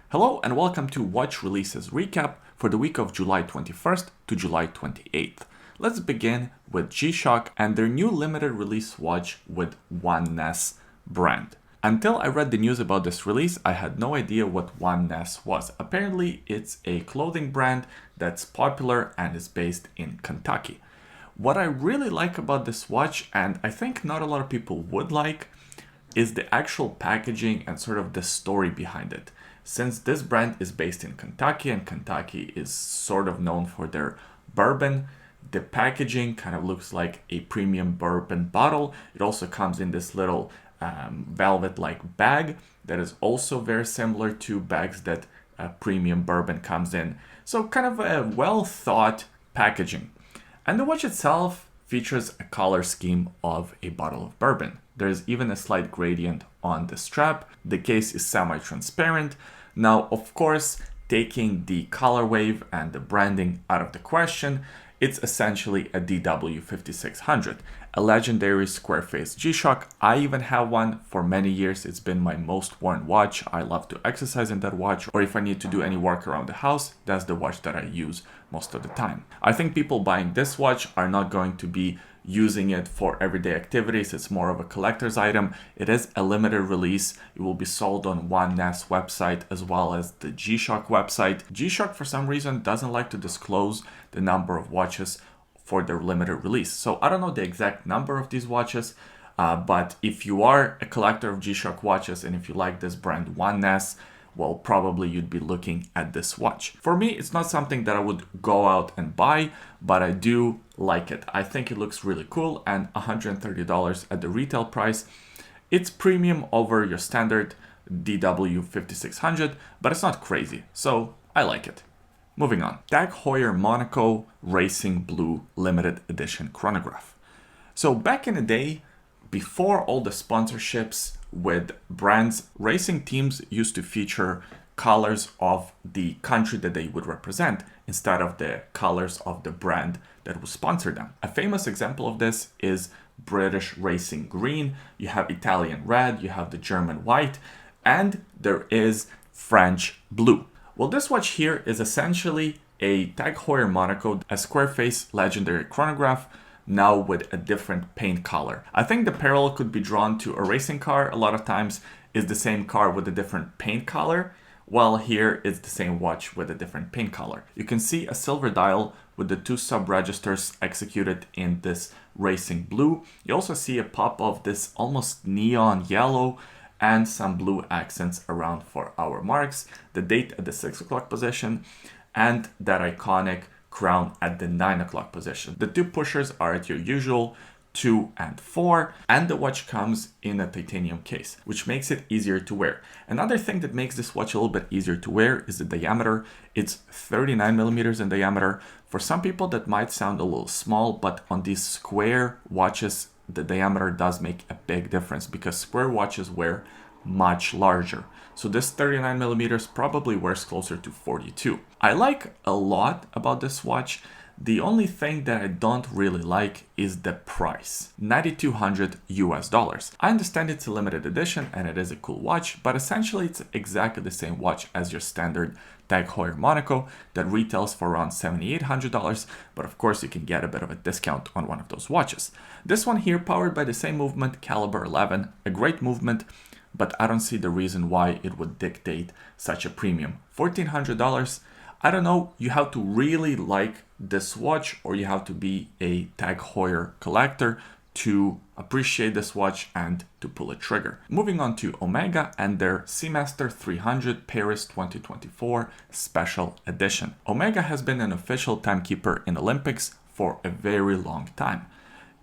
Hello and welcome to Watch Releases Recap for the week of July 21st to July 28th. Let's begin with GShock and their new limited release watch with Oneness brand. Until I read the news about this release, I had no idea what Oneness was. Apparently, it's a clothing brand that's popular and is based in Kentucky. What I really like about this watch, and I think not a lot of people would like, is the actual packaging and sort of the story behind it. Since this brand is based in Kentucky and Kentucky is sort of known for their bourbon, the packaging kind of looks like a premium bourbon bottle. It also comes in this little velvet-like bag that is also very similar to bags that premium bourbon comes in. So kind of a well-thought packaging. And the watch itself features a color scheme of a bottle of bourbon. There's even a slight gradient on the strap. The case is semi-transparent. Now, of course, taking the color wave and the branding out of the question, it's essentially a DW5600, a legendary square face G-Shock. I even have one for many years. It's been my most worn watch. I love to exercise in that watch, or if I need to do any work around the house, that's the watch that I use most of the time. I think people buying this watch are not going to be using it for everyday activities. It's more of a collector's item. It is a limited release. It will be sold on Oneness website as well as the GShock website. GShock for some reason doesn't like to disclose the number of watches for their limited release. So I don't know the exact number of these watches, but if you are a collector of GShock watches and if you like this brand Oneness, well, probably you'd be looking at this watch. For me, it's not something that I would go out and buy, but I do like it. I think it looks really cool, and $130 at the retail price. It's premium over your standard DW5600, but it's not crazy, so I like it. Moving on. Heuer Monaco Racing Blue Limited Edition Chronograph. So back in the day, before all the sponsorships with brands, racing teams used to feature colors of the country that they would represent instead of the colors of the brand that would sponsor them. A famous example of this is British Racing Green. You have Italian Red, you have the German White, and there is French Blue. Well, this watch here is essentially a Heuer Monaco, a square face legendary chronograph, now with a different paint color. I think the parallel could be drawn to a racing car. A lot of times is the same car with a different paint color, while here it's the same watch with a different paint color. You can see a silver dial with the two sub-registers executed in this racing blue. You also see a pop of this almost neon yellow and some blue accents around for hour marks, the date at the 6 o'clock position, and that iconic crown at the 9 o'clock position. The two pushers are at your usual 2 and 4, and the watch comes in a titanium case, which makes it easier to wear. Another thing that makes this watch a little bit easier to wear is the diameter. It's 39 millimeters in diameter. For some people that might sound a little small, but on these square watches, the diameter does make a big difference because square watches wear much larger. So this 39 millimeters probably wears closer to 42. I like a lot about this watch. The only thing that I don't really like is the price, $9,200 US. I understand it's a limited edition and it is a cool watch, but essentially it's exactly the same watch as your standard Heuer Monaco that retails for around $7,800, but of course you can get a bit of a discount on one of those watches. This one here powered by the same movement, caliber 11, a great movement, but I don't see the reason why it would dictate such a premium. $1,400, I don't know, you have to really like this watch or you have to be a Heuer collector to appreciate this watch and to pull a trigger. Moving on to Omega and their Seamaster 300 Paris 2024 Special Edition. Omega has been an official timekeeper in Olympics for a very long time.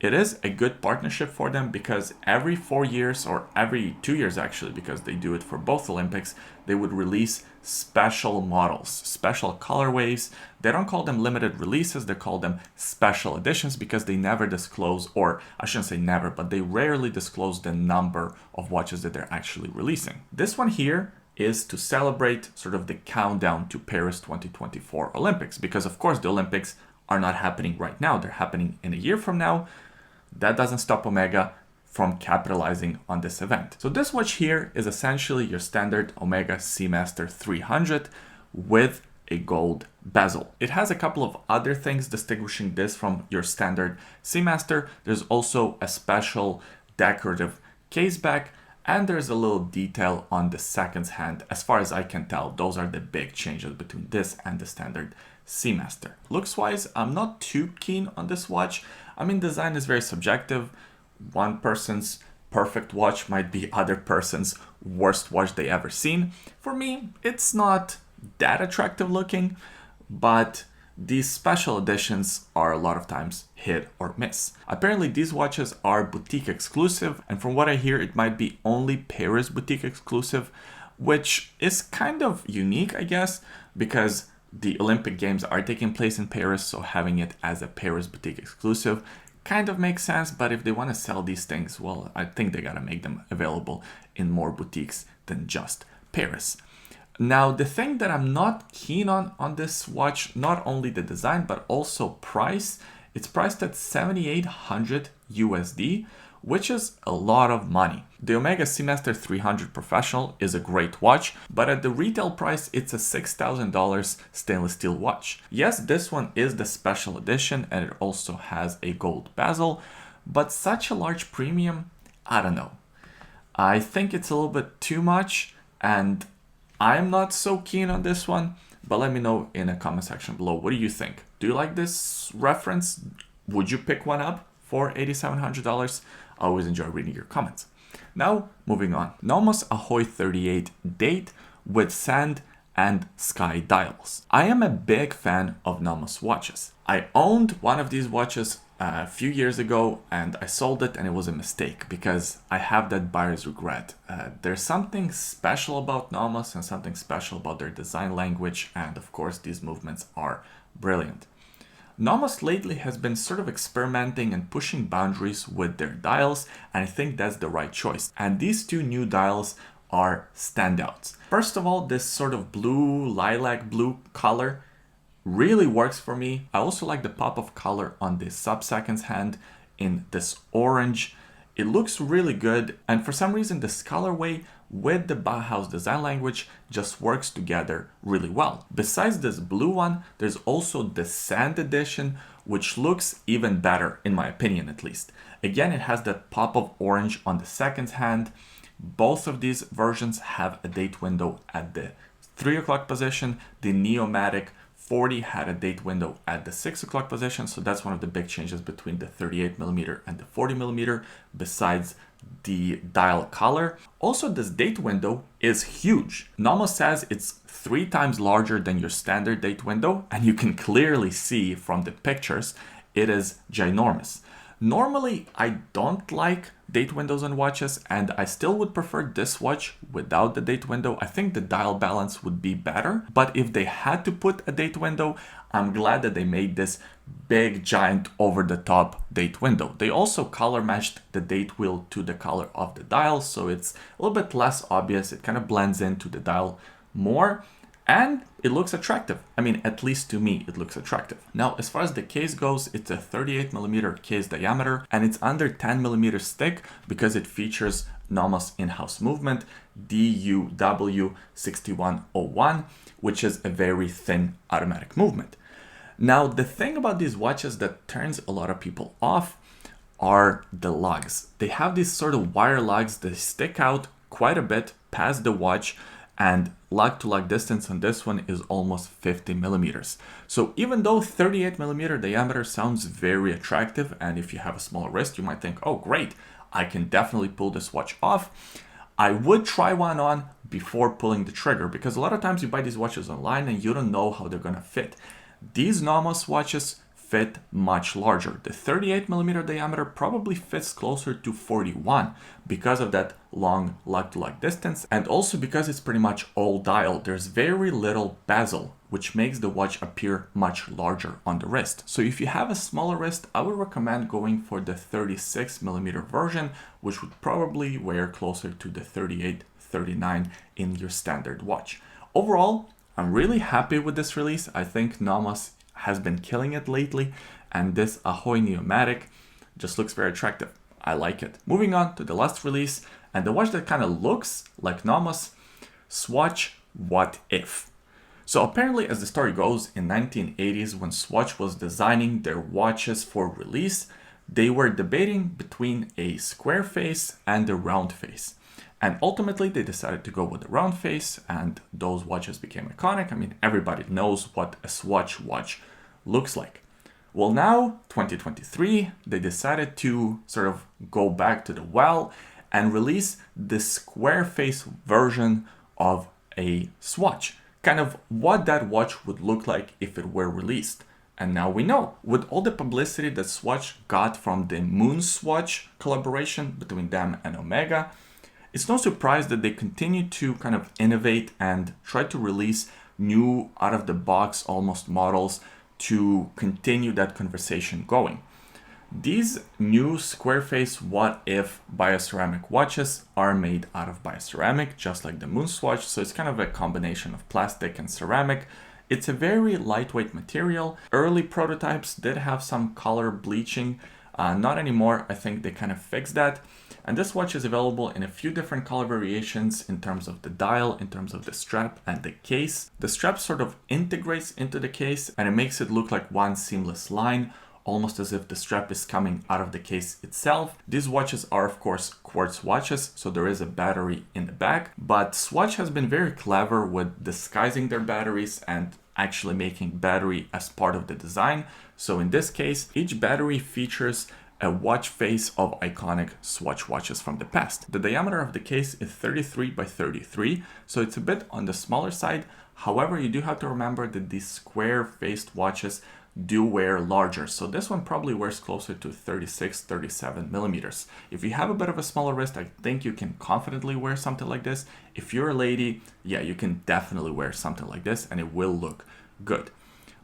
It is a good partnership for them because every 4 years or every 2 years actually, because they do it for both Olympics, they would release special models, special colorways. They don't call them limited releases, they call them special editions because they never disclose, or I shouldn't say never, but they rarely disclose the number of watches that they're actually releasing. This one here is to celebrate sort of the countdown to Paris 2024 Olympics because of course the Olympics are not happening right now, they're happening in a year from now. That doesn't stop Omega from capitalizing on this event. So this watch here is essentially your standard Omega Seamaster 300 with a gold bezel. It has a couple of other things distinguishing this from your standard Seamaster. There's also a special decorative case back, and there's a little detail on the seconds hand. As far as I can tell, those are the big changes between this and the standard Seamaster. Looks wise, I'm not too keen on this watch. I mean, design is very subjective. One person's perfect watch might be other person's worst watch they ever seen. For me, it's not that attractive looking, but these special editions are a lot of times hit or miss. Apparently these watches are boutique exclusive, and from what I hear, it might be only Paris boutique exclusive, which is kind of unique, I guess, because the Olympic Games are taking place in Paris, so having it as a Paris boutique exclusive kind of makes sense. But if they want to sell these things, well, I think they gotta make them available in more boutiques than just Paris. Now, the thing that I'm not keen on this watch, not only the design, but also price. It's priced at 7,800 USD, which is a lot of money. The Omega Seamaster 300 Professional is a great watch, but at the retail price, it's a $6,000 stainless steel watch. Yes, this one is the special edition, and it also has a gold bezel, but such a large premium, I don't know. I think it's a little bit too much, and I'm not so keen on this one, but let me know in the comment section below. What do you think? Do you like this reference? Would you pick one up for $8,700? I always enjoy reading your comments. Now, moving on. Nomos Ahoi 38 date with sand and sky dials. I am a big fan of Nomos watches. I owned one of these watches a few years ago, and I sold it, and it was a mistake because I have that buyer's regret. There's something special about Nomos and something special about their design language, and of course these movements are brilliant. Nomos lately has been sort of experimenting and pushing boundaries with their dials, and I think that's the right choice. And these two new dials are standouts. First of all, this sort of blue, lilac blue color really works for me. I also like the pop of color on this sub-seconds hand in this orange. It looks really good, and for some reason this colorway with the Bauhaus design language just works together really well. Besides this blue one, there's also the sand edition, which looks even better in my opinion, at least. Again, it has that pop of orange on the seconds hand. Both of these versions have a date window at the 3 o'clock position. The Neomatik 40 had a date window at the 6 o'clock position, so that's one of the big changes between the 38mm and the 40mm, besides the dial color. Also, this date window is huge. Nomos says it's 3 times larger than your standard date window, and you can clearly see from the pictures it is ginormous. Normally, I don't like date windows on watches, and I still would prefer this watch without the date window. I think the dial balance would be better, but if they had to put a date window, I'm glad that they made this big, giant, over-the-top date window. They also color matched the date wheel to the color of the dial, so it's a little bit less obvious. It kind of blends into the dial more, and it looks attractive. I mean, at least to me, it looks attractive. Now, as far as the case goes, it's a 38mm case diameter, and it's under 10mm thick because it features Nomos in-house movement DUW6101, which is a very thin automatic movement. Now, the thing about these watches that turns a lot of people off are the lugs. They have these sort of wire lugs that stick out quite a bit past the watch, and lug to lug distance on this one is almost 50mm. So even though 38mm diameter sounds very attractive, and if you have a small wrist, you might think, oh great, I can definitely pull this watch off, I would try one on before pulling the trigger, because a lot of times you buy these watches online and you don't know how they're gonna fit. These Nomos watches fit much larger. The 38mm diameter probably fits closer to 41 because of that long lug-to-lug distance, and also because it's pretty much all dial. There's very little bezel, which makes the watch appear much larger on the wrist. So if you have a smaller wrist, I would recommend going for the 36mm version, which would probably wear closer to the 38, 39 in your standard watch. Overall, I'm really happy with this release. I think Nomos has been killing it lately, and this Ahoi Neomatik just looks very attractive. I like it. Moving on to the last release, and the watch that kind of looks like Nomos, Swatch What If. So apparently, as the story goes, in 1980s, when Swatch was designing their watches for release, they were debating between a square face and a round face. And ultimately, they decided to go with the round face, and those watches became iconic. I mean, everybody knows what a Swatch watch looks like. Well, now, 2023, they decided to sort of go back to the well and release the square face version of a Swatch. Kind of what that watch would look like if it were released. And now we know, with all the publicity that Swatch got from the Moon Swatch collaboration between them and Omega, it's no surprise that they continue to kind of innovate and try to release new out-of-the-box almost models to continue that conversation going. These new square face What If bioceramic watches are made out of bioceramic, just like the Moon Swatch, so it's kind of a combination of plastic and ceramic. It's a very lightweight material. Early prototypes did have some color bleaching, not anymore. I think they kind of fixed that. And this watch is available in a few different color variations in terms of the dial, in terms of the strap and the case. The strap sort of integrates into the case and it makes it look like one seamless line, almost as if the strap is coming out of the case itself. These watches are of course quartz watches, so there is a battery in the back, but Swatch has been very clever with disguising their batteries and actually making battery as part of the design. So in this case, each battery features a watch face of iconic Swatch watches from the past. The diameter of the case is 33 by 33, so it's a bit on the smaller side. However, you do have to remember that these square-faced watches do wear larger. So this one probably wears closer to 36, 37 millimeters. If you have a bit of a smaller wrist, I think you can confidently wear something like this. If you're a lady, yeah, you can definitely wear something like this and it will look good.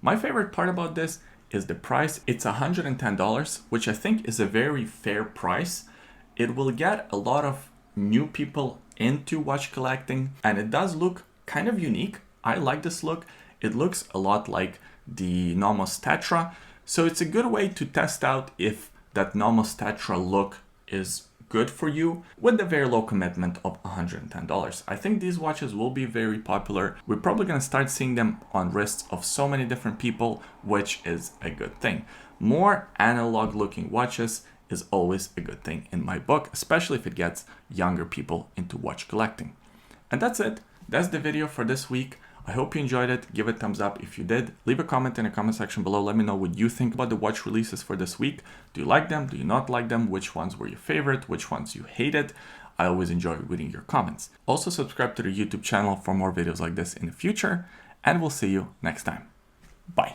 My favorite part about this is the price. It's $110, which I think is a very fair price. It will get a lot of new people into watch collecting and it does look kind of unique. I like this look. It looks a lot like the Nomos Tetra. So it's a good way to test out if that Nomos Tetra look is good for you with the very low commitment of $110. I think these watches will be very popular. We're probably going to start seeing them on wrists of so many different people, which is a good thing. More analog looking watches is always a good thing in my book, especially if it gets younger people into watch collecting. And that's it. That's the video for this week. I hope you enjoyed it. Give it a thumbs up if you did. Leave a comment in the comment section below. Let me know what you think about the watch releases for this week. Do you like them? Do you not like them? Which ones were your favorite? Which ones you hated? I always enjoy reading your comments. Also subscribe to the YouTube channel for more videos like this in the future, and we'll see you next time. Bye.